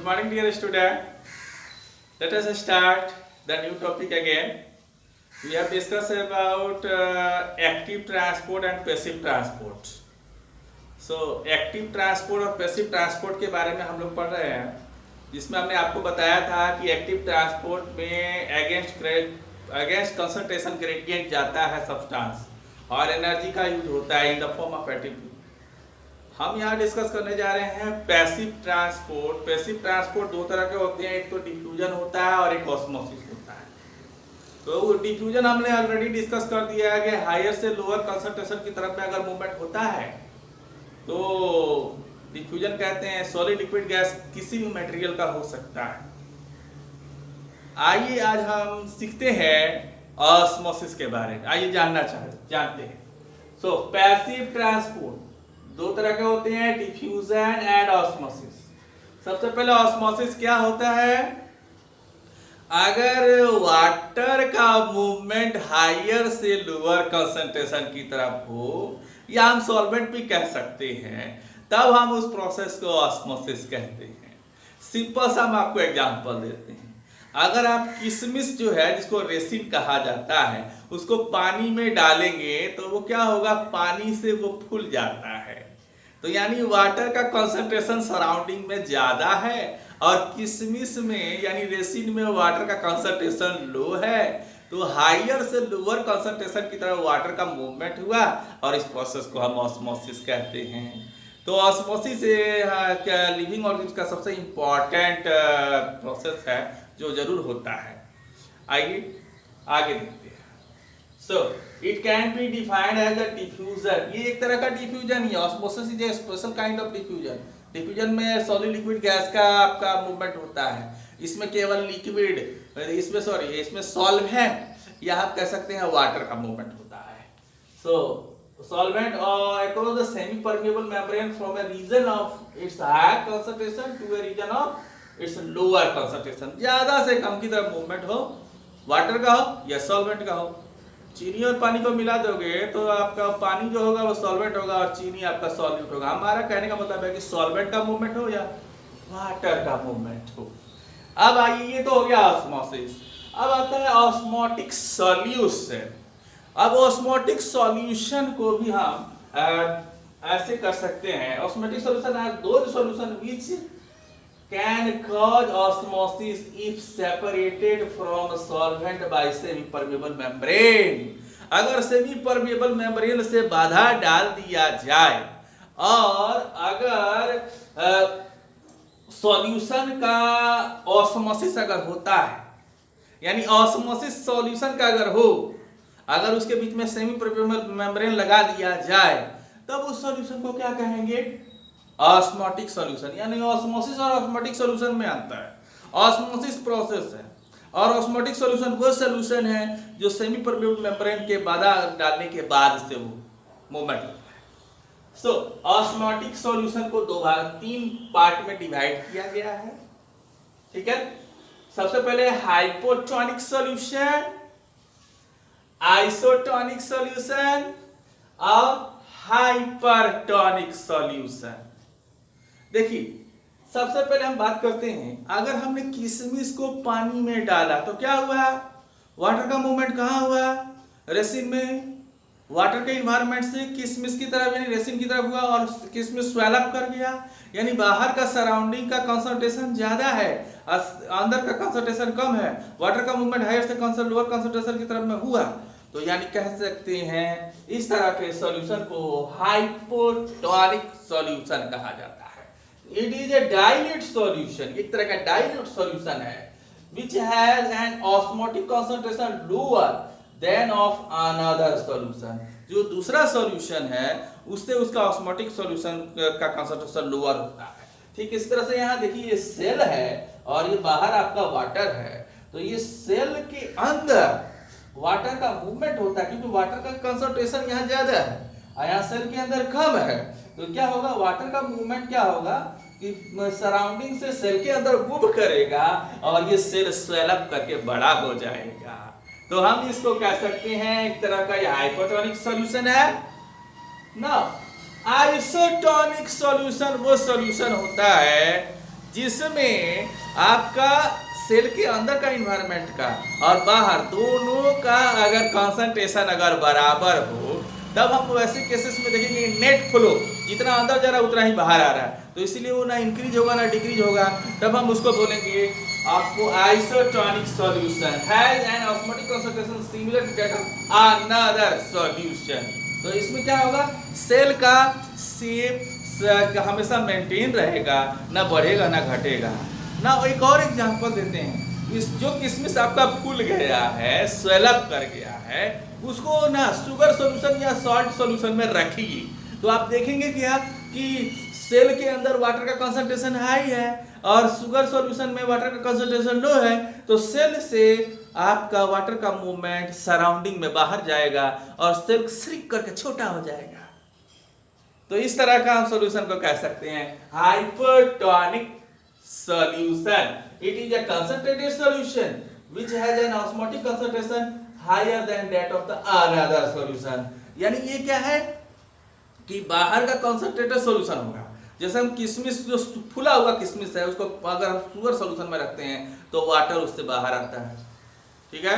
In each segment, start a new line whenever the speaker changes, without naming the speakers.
Good morning, dear student. Let us start the new topic again. We have discussed about active transport and passive transport. So, active transport और passive transport के बारे में हम लोग पढ़ रहे हैं, जिसमें हमने आपको बताया था कि एक्टिव ट्रांसपोर्ट में अगेंस्ट कंसंट्रेशन ग्रेडियंट जाता है सब्सटेंस और एनर्जी का यूज होता है in the form of ATP. हम यहाँ डिस्कस करने जा रहे हैं पैसिव ट्रांसपोर्ट। पैसिव ट्रांसपोर्ट दो तरह के होते हैं, एक तो डिफ्यूजन होता है और एक ऑस्मोसिस होता है। तो डिफ्यूजन हमने ऑलरेडी डिस्कस कर दिया है कि हायर से लोअर कंसंट्रेशन की तरफ में अगर मूवमेंट होता है तो डिफ्यूजन कहते हैं। सॉलिड लिक्विड गैस किसी भी मटेरियल का हो सकता है। आइए आज हम सीखते हैं ऑस्मोसिस के बारे में। आइए जानते हैं। सो पैसिव ट्रांसपोर्ट दो तरह के होते हैं, डिफ्यूजन एंड ऑस्मोसिस। सबसे पहले ऑस्मोसिस क्या होता है? अगर वाटर का मूवमेंट हायर से लोअर कंसंट्रेशन की तरफ हो, या हम सॉल्वेंट भी कह सकते हैं, तब हम उस प्रोसेस को ऑस्मोसिस कहते हैं। सिंपल सा हम आपको एग्जांपल देते हैं। अगर आप किशमिश जो है, जिसको रेसिन कहा जाता है, उसको पानी में डालेंगे तो वो क्या होगा? पानी से वो फूल जाता है। तो यानी वाटर का कंसंट्रेशन सराउंडिंग में ज्यादा है और किशमिश में यानी रेसिन में वाटर का कंसंट्रेशन लो है। तो हायर से लोअर कंसंट्रेशन की तरफ वाटर का मूवमेंट हुआ और इस प्रोसेस को हम ऑस्मोसिस कहते हैं। तो ऑस्मोसिस लिविंग ऑर्गेनिज्म का सबसे इम्पॉर्टेंट प्रोसेस है जो जरूर होता है। आइए आगे देखते हैं। So it can be defined as a diffusion. ये एक तरह का डिफ्यूजन ही है। Osmosis is a special kind of diffusion. Diffusion में सॉलिड लिक्विड गैस का आपका मूवमेंट होता है। इसमें केवल लिक्विड, इसमें सॉल्वेंट या आप कह सकते हैं वाटर का मूवमेंट होता है। सो solvent across the semi-permeable membrane from a region of its higher concentration to a region of its lower concentration। ज्यादा से कम की तरफ मूवमेंट हो, वाटर का हो या सॉल्वेंट का हो। चीनी और पानी को मिला दोगे तो आपका पानी जो होगा वो सॉल्वेंट होगा और चीनी आपका सॉल्यूट होगा। हमारा कहने का मतलब है कि सॉल्वेंट का मूवमेंट हो या वाटर का मूवमेंट हो। अब आइए, ये तो हो गया ऑस्मोसिस। अब आता है ऑस्मोटिक सॉल्यूशन। अब ऑस्मोटिक सॉल्यूशन को भी हम ऐसे कर सकते हैं। Osmotic solution are those solution which can cause osmosis if separated from solvent by semi permeable membrane. अगर सेमी परमेबल मेम्ब्रेन से बाधा डाल दिया जाए और अगर सॉल्यूशन का ऑस्मोसिस अगर होता है, यानी ऑस्मोसिस सॉल्यूशन का अगर हो, अगर उसके बीच में सेमी परमेबल मेम्ब्रेन लगा दिया जाए, तब उस सॉल्यूशन को क्या कहेंगे? Osmotic solution. यानी ऑस्मोसिस और ऑस्मोटिक सॉल्यूशन में आता है। ऑस्मोसिस प्रोसेस है और ऑस्मोटिक सॉल्यूशन वो सॉल्यूशन है जो सेमी परमेबल मेम्ब्रेन के बाधा डालने के बाद से वो मूवमेंट होता है। सो ऑस्मोटिक सॉल्यूशन को तीन पार्ट में डिवाइड किया गया है। ठीक है। सबसे पहले हाइपोटोनिक सॉल्यूशन, आइसोटोनिक सॉल्यूशन और हाइपरटोनिक सॉल्यूशन। देखिए, सबसे पहले हम बात करते हैं, अगर हमने किशमिश को पानी में डाला तो क्या हुआ? वाटर का मूवमेंट कहाँ हुआ? रेसिन में। वाटर के इन्वायरमेंट से किशमिश की तरफ यानी रेसिन की तरफ हुआ और किशमिश स्वेल अप कर गया। यानी बाहर का सराउंडिंग का कंसंट्रेशन ज्यादा है, अंदर का कंसंट्रेशन कम है। वाटर का मूवमेंट हायर से लोअर कंसंट्रेशन की तरफ में हुआ। तो यानी कह सकते हैं इस तरह के सॉल्यूशन को हाइपोटोनिक सॉल्यूशन कहा जाता है। It is a dilute solution. एक तरह का डाइल्यूट सॉल्यूशन है which has an osmotic concentration lower than of another solution। जो दूसरा सॉल्यूशन है उससे उसका ऑस्मोटिक सॉल्यूशन का कंसंट्रेशन लोअर होता है। ठीक इस तरह से यहाँ देखिए, ये सेल है और ये बाहर आपका वाटर है। तो ये सेल के अंदर वाटर का मूवमेंट होता है क्योंकि वाटर का कंसंट्रेशन यहाँ ज्यादा है और यहाँ सेल के अंदर कम है। तो क्या होगा? वाटर का मूवमेंट क्या होगा कि सराउंडिंग से सेल के अंदर मूव करेगा और ये सेल स्वेल अप करके बड़ा हो जाएगा। तो हम इसको कह सकते हैं एक तरह का ये हाइपोटोनिक सॉल्यूशन है ना। आइसोटोनिक सॉल्यूशन वो सॉल्यूशन होता है जिसमें आपका सेल के अंदर का इन्वायरमेंट का और बाहर दोनों का अगर कंसंट्रेशन अगर बराबर हो, तब हम वैसे केसेस में देखेंगे नेट फ्लो जितना अंदर जा रहा है उतना ही बाहर आ रहा है, तो इसलिए वो ना इंक्रीज होगा ना डिक्रीज होगा। तब हम उसको बोलेंगे आपको isotonic solution has an osmotic concentration similar to that of another solution. तो इसमें क्या होगा, सेल का शेप हमेशा मेंटेन रहेगा, ना बढ़ेगा ना घटेगा ना। एक और एग्जांपल देते हैं, इस जो किशमिश आपका फूल गया है, स्वेलअप कर गया है, उसको ना शुगर सॉल्यूशन या सॉल्ट सॉल्यूशन में रखिए, तो आप देखेंगे क्या कि सेल के अंदर वाटर का कंसंट्रेशन हाई है और शुगर सॉल्यूशन में वाटर का कंसंट्रेशन लो है, तो सेल से आपका वाटर का मूवमेंट सराउंडिंग में बाहर जाएगा और सेल श्रिंक करके छोटा हो जाएगा। तो इस तरह का हम सॉल्यूशन को कह सकते हैं hypertonic solution. It is a concentrated solution which has an osmotic concentration higher than that of the another solution। यानी ये क्या है कि बाहर का कंसंट्रेटेड सॉल्यूशन होगा। जैसे हम किशमिश जो फूला हुआ किशमिश है उसको अगर हम शुगर सॉल्यूशन में रखते हैं तो वाटर उससे बाहर आता है, ठीक है।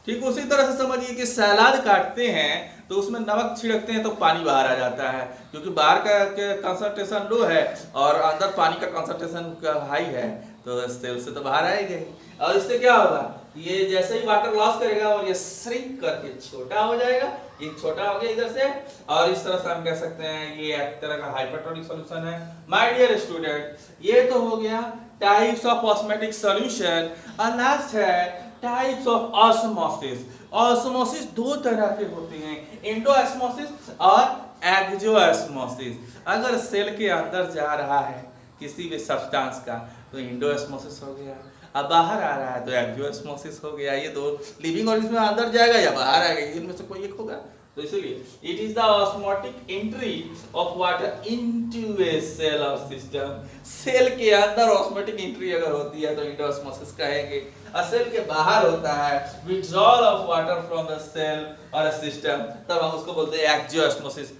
ठीक उसी तरह से समझिए कि सलाद काटते हैं तो उसमें नमक छिड़कते हैं तो पानी बाहर आ जाता है, क्योंकि बाहर का कंसंट्रेशन लो है और अंदर पानी का कंसंट्रेशन हाई है, तो सेल से तो बाहर आएगा। और इससे क्या होगा, ये जैसे ही वाटर लॉस करेगा और ये श्रिंक करके छोटा हो जाएगा, ये छोटा हो गया इधर से, और इस तरह से हम कह सकते हैं ये एक तरह का हाइपरटोनिक सॉल्यूशन है। माय डियर स्टूडेंट, ये तो हो गया टाइप्स ऑफ ऑस्मोटिक सॉल्यूशन। और लास्ट है टाइप्स ऑफ ऑस्मोसिस। ऑस्मोसिस दो तरह के होते हैं, एंडोऑस्मोसिस और एक्सोऑस्मोसिस। अगर सेल के अंदर जा रहा है किसी भी सब्सटेंस का तो एंडोऑस्मोसिस हो गया, अब बाहर आ रहा है तो एक्सोऑस्मोसिस हो गया। ये दो लिविंग ऑर्गेनिज्म में अंदर जाएगा या बाहर आएगा, इनमें से कोई एक होगा। तो इसलिए it is the osmotic entry of water into a cell और सिस्टम। सेल के अंदर ऑस्मोटिक एंट्री अगर होती है तो एंडोऑस्मोसिस कहेंगे, और सेल के बाहर होता है withdrawal of water from the cell और अ सिस्टम, तब हम उसको बोलते हैं एक्सोऑस्मोसिस।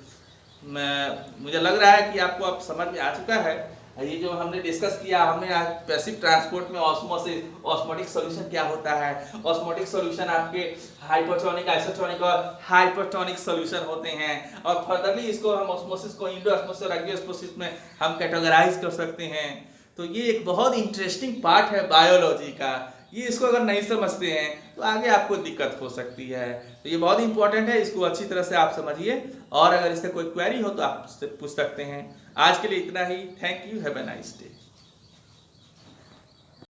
मुझे लग रहा है कि आपको अब समझ में आ चुका है। ये जो हमने डिस्कस किया, हमने पैसिव ट्रांसपोर्ट में ऑस्मोसिस, ऑस्मोटिक सॉल्यूशन क्या होता है। ऑस्मोटिक सॉल्यूशन आपके हाइपोटोनिक, आइसोटोनिक और हाइपरटोनिक सॉल्यूशन होते हैं, और फर्दरली इसको हम ऑस्मोसिस को इंडोऑस्मोसिस और एक्सोऑस्मोसिस में हम कैटेगराइज कर सकते हैं। तो ये एक बहुत इंटरेस्टिंग पार्ट है बायोलॉजी का। ये इसको अगर नहीं समझते हैं तो आगे आपको दिक्कत हो सकती है। तो ये बहुत इंपॉर्टेंट है, इसको अच्छी तरह से आप समझिए, और अगर इससे कोई क्वेरी हो तो आप पूछ सकते हैं। आज के लिए इतना ही। Thank you, have a nice day.